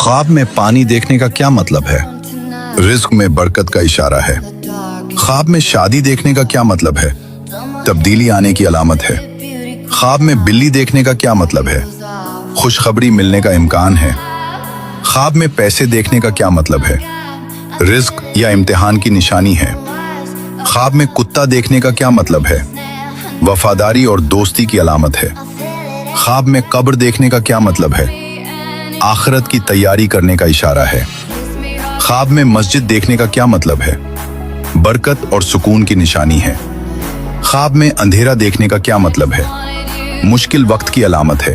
ख्वाब में पानी देखने का क्या मतलब है? रिज्क में बरकत का इशारा है। ख्वाब में शादी देखने का क्या मतलब है? तब्दीली आने की अलामत है। ख्वाब में बिल्ली देखने का क्या मतलब है? खुशखबरी मिलने का इम्कान है। ख्वाब में पैसे देखने का क्या मतलब है? रिज्क या इम्तिहान की निशानी है। ख्वाब में कुत्ता देखने का क्या मतलब है? वफादारी और दोस्ती की अलामत है। ख्वाब में कब्र देखने का क्या मतलब है? आखिरत की तैयारी करने का इशारा है। ख्वाब में मस्जिद देखने का क्या मतलब है? बरकत और सुकून की निशानी है। ख्वाब में अंधेरा देखने का क्या मतलब है? मुश्किल वक्त की अलामत है।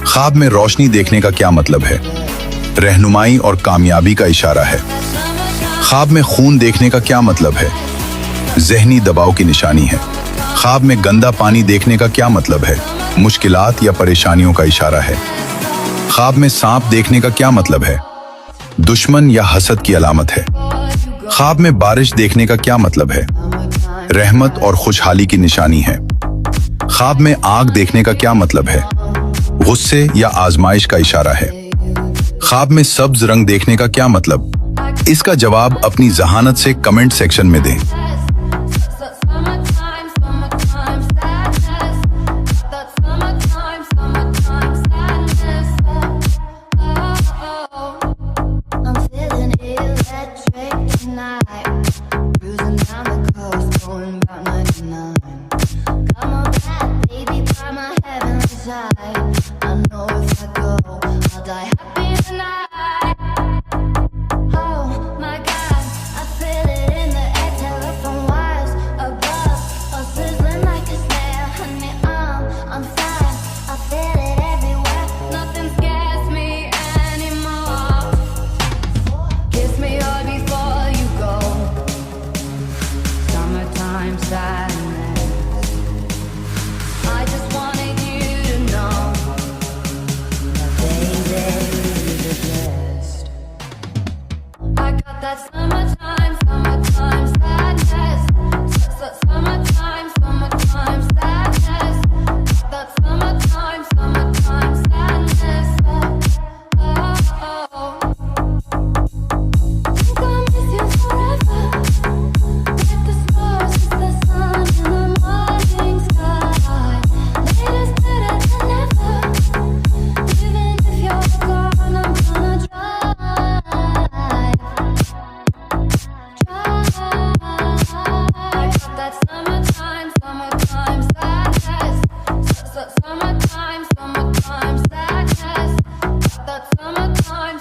ख्वाब में रोशनी देखने का क्या मतलब है? रहनुमाई और कामयाबी का इशारा है। ख्वाब में खून देखने का क्या मतलब है? जहनी दबाव की निशानी है। ख्वाब में गंदा पानी देखने का क्या मतलब है? मुश्किलात या परेशानियों का इशारा है। ख्वाब में सांप देखने का क्या मतलब है? दुश्मन या हसद की अलामत है। ख्वाब में बारिश देखने का क्या मतलब है? रहमत और खुशहाली की निशानी है। ख्वाब में आग देखने का क्या मतलब है? गुस्से या आजमाइश का इशारा है। ख्वाब में सब्ज रंग देखने का क्या मतलब? इसका जवाब अपनी जहानत से कमेंट सेक्शन में दें। I know if I go, I'll die happy tonight. Oh my God, I feel it in the air, telephone wires above, all sizzling like a snare. Honey, I'm on fire. I feel it everywhere. Nothing scares me anymore. Kiss me hard before you go. Summertime sadness. I just wanted you to know that baby you're the best. I got that summertime sadness. Summertime sadness. That summertime sadness. Oh. Think I'll miss you forever. Like the stars, it's the sun in the morning sky. Later's better than ever. Even if you're gone, I'm gonna drive. I got that summertime sadness. Summertime sadness. That summertime